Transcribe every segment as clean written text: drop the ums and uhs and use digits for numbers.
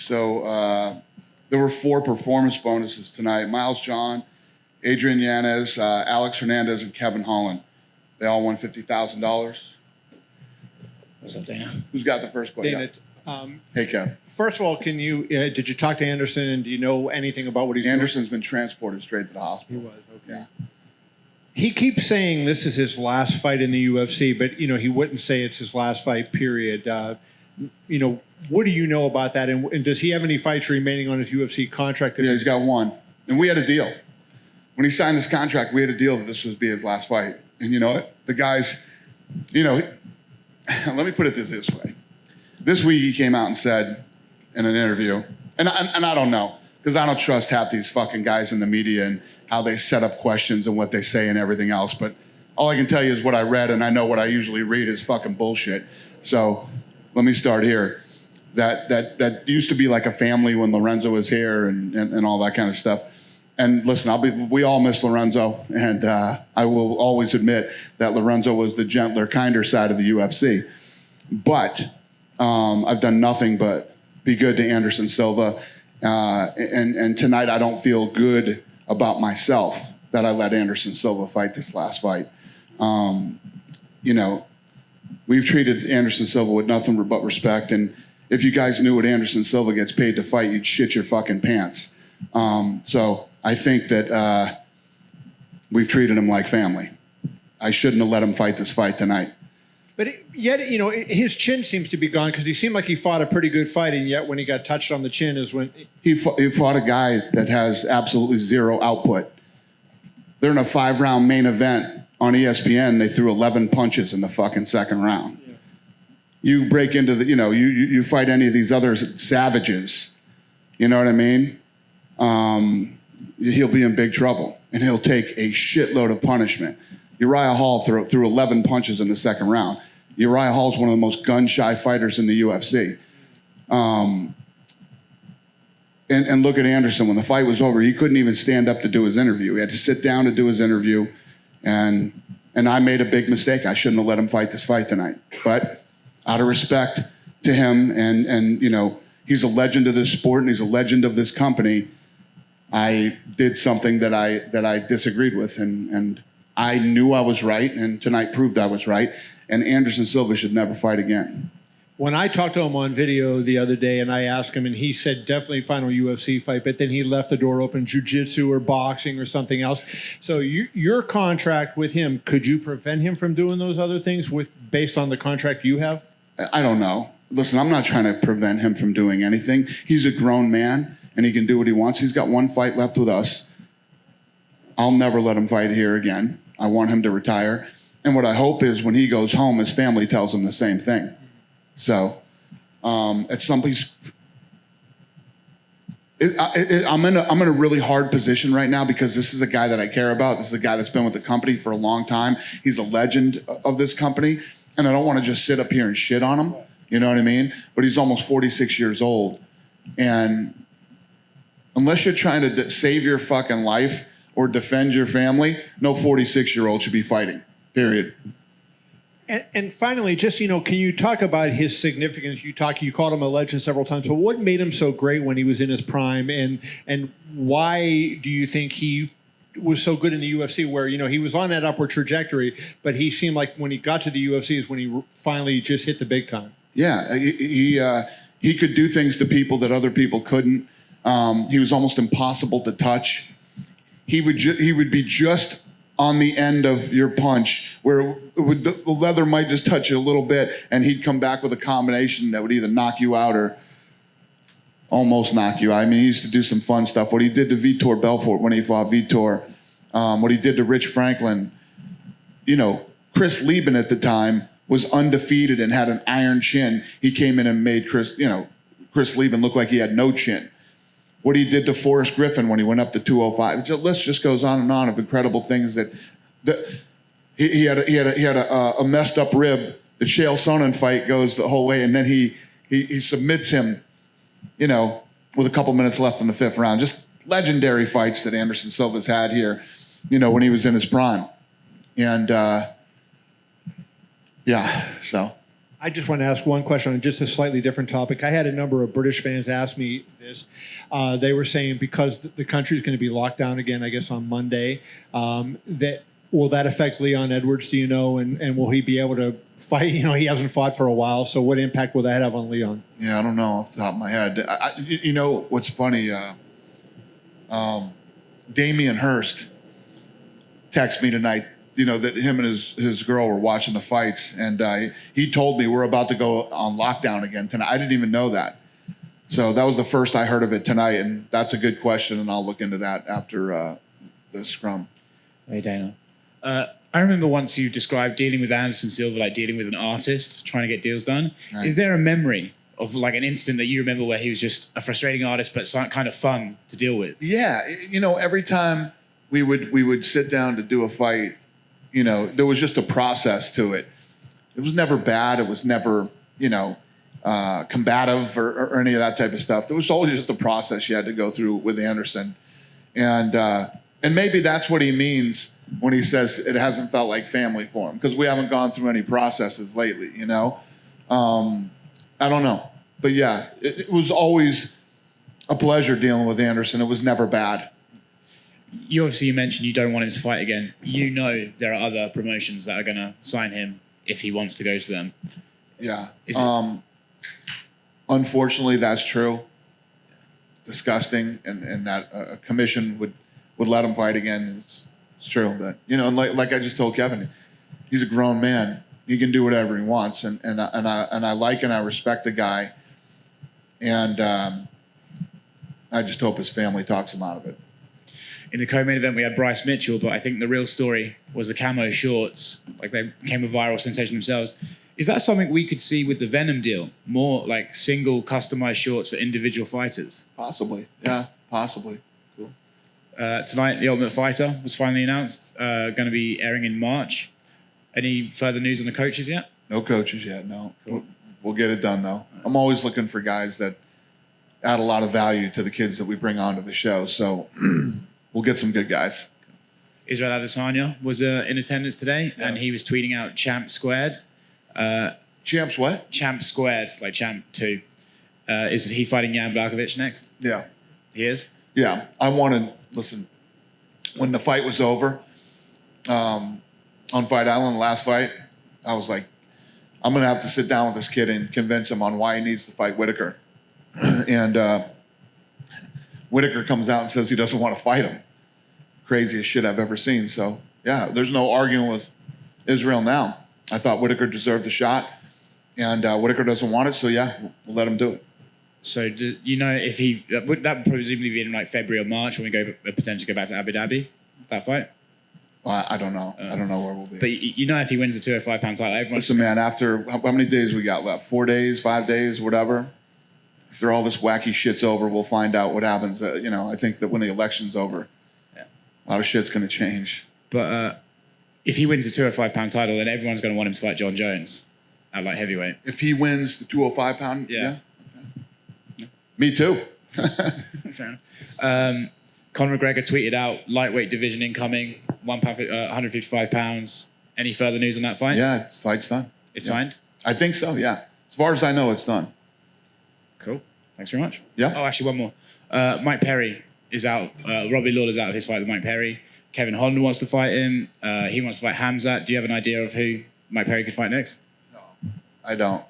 So there were 4 performance bonuses tonight. Miles John, Adrian Yanez, Alex Hernandez, and Kevin Holland. They all won $50,000. What's up, Dana? Who's got the first question? Dana, Hey, Kev. first of all, can you did you talk to Anderson, and do you know anything about what he's Anderson's been transported straight to the hospital. He was, okay. Yeah. He keeps saying this is his last fight in the UFC, but, he wouldn't say it's his last fight, period. What do you know about that? And does he have any fights remaining on his UFC contract? Yeah, he's got one. And we had a deal. When he signed this contract, we had a deal that this would be his last fight. And you know what? The guys, let me put it this way. This week he came out and said in an interview, and I don't know, because I don't trust half these fucking guys in the media and how they set up questions and what they say and everything else. But all I can tell you is what I read, and I know what I usually read is fucking bullshit. So let me start here. That used to be like a family when Lorenzo was here and all that kind of stuff. And listen, we all miss Lorenzo, and I will always admit that Lorenzo was the gentler, kinder side of the UFC. But I've done nothing but be good to Anderson Silva. And tonight I don't feel good about myself that I let Anderson Silva fight this last fight. We've treated Anderson Silva with nothing but respect. And if you guys knew what Anderson Silva gets paid to fight, you'd shit your fucking pants. So I think that we've treated him like family. I shouldn't have let him fight this fight tonight. But yet, his chin seems to be gone, because he seemed like he fought a pretty good fight, and yet when he got touched on the chin is when... He fought a guy that has absolutely zero output. They're in a 5-round main event on ESPN. They threw 11 punches in the fucking second round. Yeah. You break into the, you fight any of these other savages, you know what I mean? He'll be in big trouble, and he'll take a shitload of punishment. Uriah Hall threw 11 punches in the second round. Uriah Hall is one of the most gun-shy fighters in the UFC. And look at Anderson. When the fight was over, he couldn't even stand up to do his interview. He had to sit down to do his interview. And I made a big mistake. I shouldn't have let him fight this fight tonight. But out of respect to him, and he's a legend of this sport, and he's a legend of this company, I did something that I disagreed with, and I knew I was right, and tonight proved I was right. And Anderson Silva should never fight again. When I talked to him on video the other day, and I asked him, and he said definitely final UFC fight, but then he left the door open, jiu-jitsu or boxing or something else. So your contract with him, could you prevent him from doing those other things based on the contract you have? I don't know. Listen, I'm not trying to prevent him from doing anything. He's a grown man, and he can do what he wants. He's got one fight left with us. I'll never let him fight here again. I want him to retire. And what I hope is when he goes home, his family tells him the same thing. So at some place, I'm in a really hard position right now, because this is a guy that I care about. This is a guy that's been with the company for a long time. He's a legend of this company. And I don't want to just sit up here and shit on him. You know what I mean? But he's almost 46 years old. And unless you're trying to save your fucking life or defend your family, no 46-year-old should be fighting, period. And finally, just, can you talk about his significance? You called him a legend several times, but what made him so great when he was in his prime, and why do you think he was so good in the UFC, where, he was on that upward trajectory, but he seemed like when he got to the UFC is when he finally just hit the big time? Yeah, he could do things to people that other people couldn't. He was almost impossible to touch. He would be just on the end of your punch, where the leather might just touch you a little bit, and he'd come back with a combination that would either knock you out or almost knock you out. I mean, he used to do some fun stuff. What he did to Vitor Belfort when he fought Vitor, what he did to Rich Franklin. Chris Lieben at the time was undefeated and had an iron chin. He came in and made Chris Lieben look like he had no chin. What he did to Forrest Griffin when he went up to 205. The list just goes on and on of incredible things that he had a messed up rib. The Chael Sonnen fight goes the whole way, and then he submits him, with a couple minutes left in the 5th round. Just legendary fights that Anderson Silva's had here, when he was in his prime. And so I just want to ask one question on just a slightly different topic. I had a number of British fans ask me this. They were saying because the country is going to be locked down again, I guess on Monday, that will that affect Leon Edwards? Do you know? And will he be able to fight? You know, he hasn't fought for a while. So what impact will that have on Leon? Yeah, I don't know off the top of my head. You know what's funny? Damian Hirst texted me tonight. You know, that him and his girl were watching the fights, and he told me we're about to go on lockdown again tonight. I didn't even know that. So that was the first I heard of it tonight, and that's a good question, and I'll look into that after the scrum. Hey, Dana. I remember once you described dealing with Anderson Silva like dealing with an artist, trying to get deals done. Right. Is there a memory of like an incident that you remember where he was just a frustrating artist, but kind of fun to deal with? Yeah, you know, every time we would sit down to do a fight, you know, there was just a process to it. It was never bad. It was never, you know, combative or any of that type of stuff. There was always just a process you had to go through with Anderson. And maybe that's what he means when he says it hasn't felt like family for him, because we haven't gone through any processes lately, you know? I don't know. But yeah, it was always a pleasure dealing with Anderson. It was never bad. You obviously mentioned you don't want him to fight again. You know there are other promotions that are going to sign him if he wants to go to them. Yeah. Unfortunately, that's true. Disgusting, and that a commission would let him fight again. It's true, but you know, like I just told Kevin, he's a grown man. He can do whatever he wants, and I like and I respect the guy, and I just hope his family talks him out of it. In the co-main event, we had Bryce Mitchell, but I think the real story was the camo shorts. Like, they became a viral sensation themselves. Is that something we could see with the Venom deal? More like single customized shorts for individual fighters? Possibly. Yeah, possibly. Cool. Tonight, The Ultimate Fighter was finally announced. Going to be airing in March. Any further news on the coaches yet? No coaches yet, no. Cool. We'll get it done, though. I'm always looking for guys that add a lot of value to the kids that we bring onto the show, so we'll get some good guys. Israel Adesanya was in attendance today, Yeah. and he was tweeting out Champ Squared. Champs what? Champ Squared, like Champ 2. Is he fighting Jan Blachowicz next? Yeah. He is? Yeah. I wanted, listen, when the fight was over, on Fight Island, the last fight, I was like, I'm going to have to sit down with this kid and convince him on why he needs to fight Whitaker. And Whitaker comes out and says he doesn't want to fight him. Craziest shit I've ever seen. So, yeah, there's no arguing with Israel now. I thought Whitaker deserved the shot, and Whitaker doesn't want it, so yeah, we'll let him do it. So, do you know if he... would that presumably be in like February or March when we potentially go back to Abu Dhabi, that fight? Well, I don't know. I don't know where we'll be. But you know if he wins the 205-pound title, everyone's... Listen, man, after how many days we got left? 4 days, 5 days, whatever. After all this wacky shit's over, we'll find out what happens. You know, I think that when the election's over, a lot of shit's going to change. But if he wins the 205-pound title, then everyone's going to want him to fight John Jones at like heavyweight. If he wins the 205-pound, Yeah. Okay. Me too. Fair enough. Conor McGregor tweeted out lightweight division incoming, 155 pounds. Any further news on that fight? Yeah, fight's done. It's Yeah. signed? I think so, yeah. As far as I know, it's done. Cool. Thanks very much. Yeah. Oh, actually, one more. Mike Perry is out. Robbie Lawler's out of his fight with Mike Perry. Kevin Holland wants to fight him. He wants to fight Hamzat. Do you have an idea of who Mike Perry could fight next? No, I don't.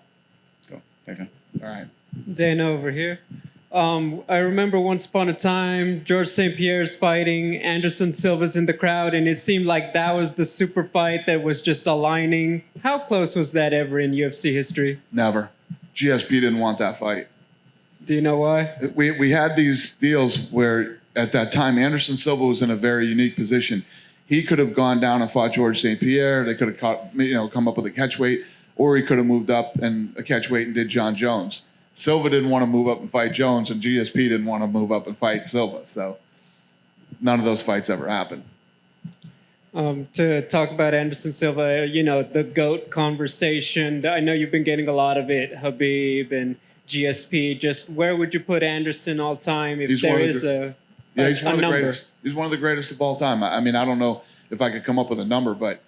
Cool. Thanks, man. All right. Dana over here. I remember once upon a time, George St. Pierre's fighting, Anderson Silva's in the crowd, and it seemed like that was the super fight that was just aligning. How close was that ever in UFC history? Never. GSP didn't want that fight. Do you know why? We had these deals where at that time Anderson Silva was in a very unique position. He could have gone down and fought George St. Pierre. They could have come up with a catchweight, or he could have moved up and a catchweight and did John Jones. Silva didn't want to move up and fight Jones, and GSP didn't want to move up and fight Silva. So none of those fights ever happened. To talk about Anderson Silva, you know, the GOAT conversation. I know you've been getting a lot of it, Khabib and GSP. Just where would you put Anderson all time if He's there one of is the- a Yeah, he's one of the number? greatest. He's one of the greatest of all time. I mean, I don't know if I could come up with a number, but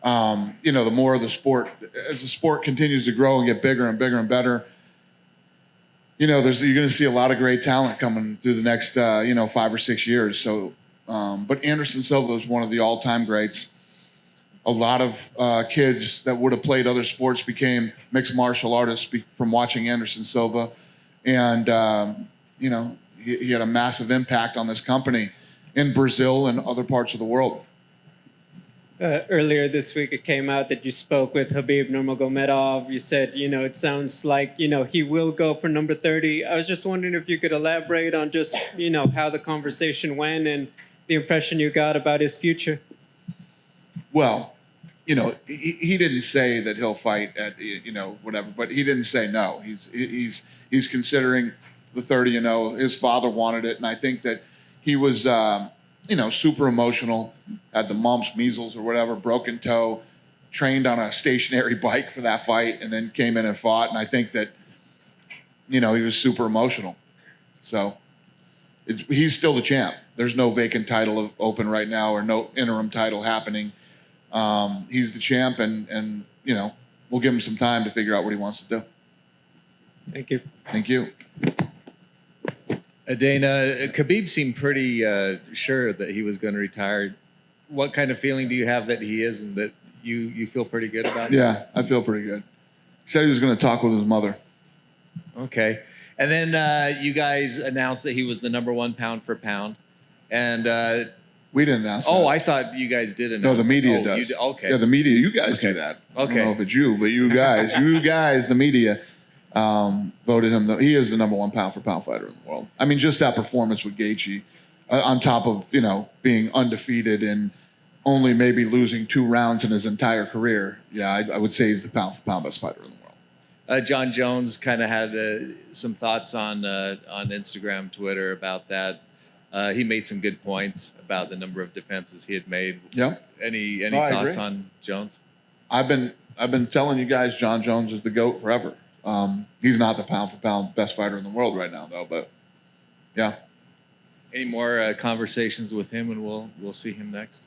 The more of the sport, as the sport continues to grow and get bigger and bigger and better, you're going to see a lot of great talent coming through the next, 5 or 6 years. So, but Anderson Silva is one of the all-time greats. A lot of kids that would have played other sports became mixed martial artists from watching Anderson Silva. And, he had a massive impact on this company in Brazil and other parts of the world. Earlier this week, it came out that you spoke with Khabib Nurmagomedov. You said, it sounds like, he will go for number 30. I was just wondering if you could elaborate on just, how the conversation went and the impression you got about his future. Well, he didn't say that he'll fight at, whatever, but he didn't say no. He's considering the 30-0. His father wanted it, and I think that he was, super emotional, had the mumps, measles, or whatever, broken toe, trained on a stationary bike for that fight, and then came in and fought. And I think that, he was super emotional. So he's still the champ. There's no vacant title open right now or no interim title happening. He's the champ, and we'll give him some time to figure out what he wants to do. Thank you. Thank you. Dana, Khabib seemed pretty sure that he was going to retire. What kind of feeling do you have that he is, and that you feel pretty good about it? Yeah, I feel pretty good. He said he was going to talk with his mother. Okay. And then you guys announced that he was the number 1 pound for pound. And We didn't announce that. I thought you guys did announce. No, the media it. does. Okay. Yeah, the media. You guys do that. I Okay. don't know if it's you, but you guys, the media, voted him. He is the number 1 pound for pound fighter in the world. I mean, just that performance with Gaethje, on top of being undefeated and only maybe losing 2 rounds in his entire career. Yeah, I would say he's the pound for pound best fighter in the world. John Jones kind of had some thoughts on Instagram, Twitter about that. He made some good points about the number of defenses he had made. Yeah. Any I thoughts agree. on Jones? I've been telling you guys, John Jones is the GOAT forever. He's not the pound for pound best fighter in the world right now, though. But yeah. Any more conversations with him, and we'll see him next?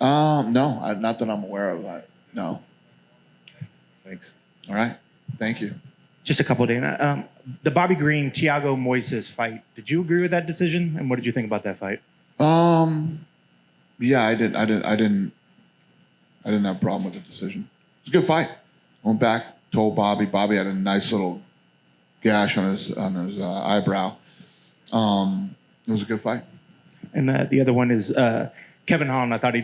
No, not that I'm aware of. No. Thanks. All right. Thank you. Just a couple, Dana. The Bobby Green, Thiago Moises fight. Did you agree with that decision? And what did you think about that fight? Yeah, I didn't have a problem with the decision. It was a good fight. Went back, told Bobby. Bobby had a nice little gash on his eyebrow. It was a good fight. And the other one is Kevin Holland. I thought he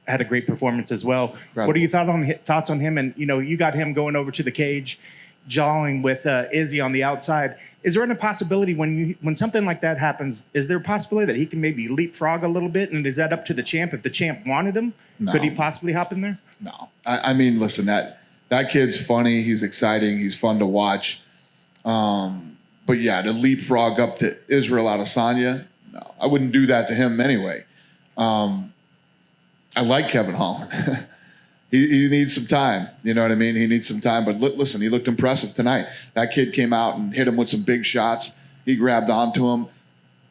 had a great performance as well. Incredible. What are your thoughts on him? And you got him going over to the cage, jawing with Izzy on the outside. Is there any possibility when something like that happens? Is there a possibility that he can maybe leapfrog a little bit? And is that up to the champ? If the champ wanted him, No. could he possibly hop in there? No. I mean, listen, that kid's funny. He's exciting. He's fun to watch. But yeah, to leapfrog up to Israel Adesanya, no. I wouldn't do that to him anyway. I like Kevin Holland. He needs some time. You know what I mean? He needs some time. But listen, he looked impressive tonight. That kid came out and hit him with some big shots. He grabbed onto him.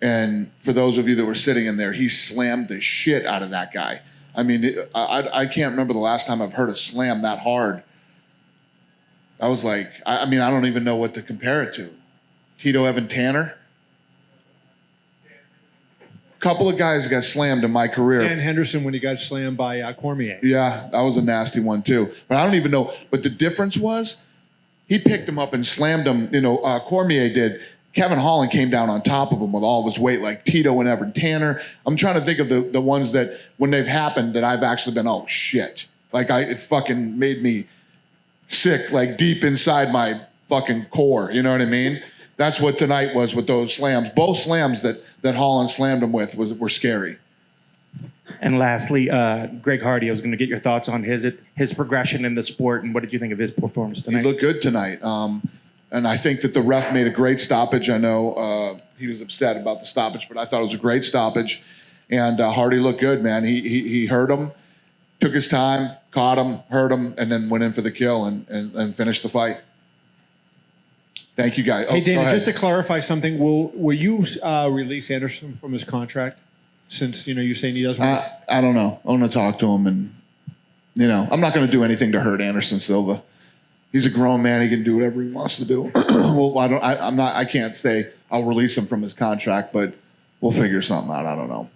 And for those of you that were sitting in there, he slammed the shit out of that guy. I mean, I can't remember the last time I've heard a slam that hard. I was like, I mean, I don't even know what to compare it to. Tito Evan Tanner? Couple of guys got slammed in my career. Dan Henderson when he got slammed by Cormier. Yeah, that was a nasty one too. But I don't even know. But the difference was he picked him up and slammed him. Cormier did. Kevin Holland came down on top of him with all of his weight, like Tito and Evan Tanner. I'm trying to think of the ones that when they've happened that I've actually been, oh shit. Like it fucking made me sick, like deep inside my fucking core. You know what I mean? That's what tonight was with those slams. Both slams that Holland slammed him with were scary. And lastly, Greg Hardy, I was going to get your thoughts on his progression in the sport, and what did you think of his performance tonight? He looked good tonight. And I think that the ref made a great stoppage. I know he was upset about the stoppage, but I thought it was a great stoppage. And Hardy looked good, man. He hurt him, took his time, caught him, hurt him, and then went in for the kill and finished the fight. Thank you, guys. Hey, go Dana, ahead. just to clarify something, will you release Anderson from his contract? Since you're saying he doesn't. I don't know. I'm going to talk to him and You know, I'm not going to do anything to hurt Anderson Silva. He's a grown man. He can do whatever he wants to do. Well, I can't say I'll release him from his contract, but we'll figure something out. I don't know.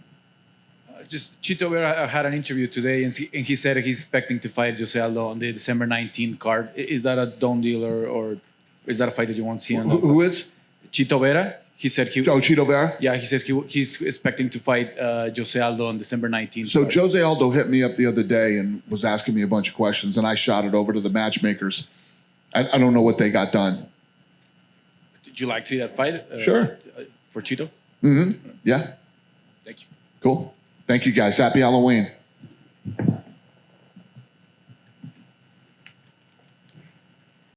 Just Chito Vera had an interview today, and he said he's expecting to fight Jose Aldo on the December 19 card. Is that a done deal, or is that a fight that you want to see? Who is? Chito Vera. He said he. Oh, Cheeto Vera? Yeah, he said he's expecting to fight Jose Aldo on December 19th. So Jose Aldo hit me up the other day and was asking me a bunch of questions, and I shot it over to the matchmakers. I don't know what they got done. Did you like to see that fight? Sure. For Chito? Mm-hmm. Yeah. Thank you. Cool. Thank you, guys. Happy Halloween.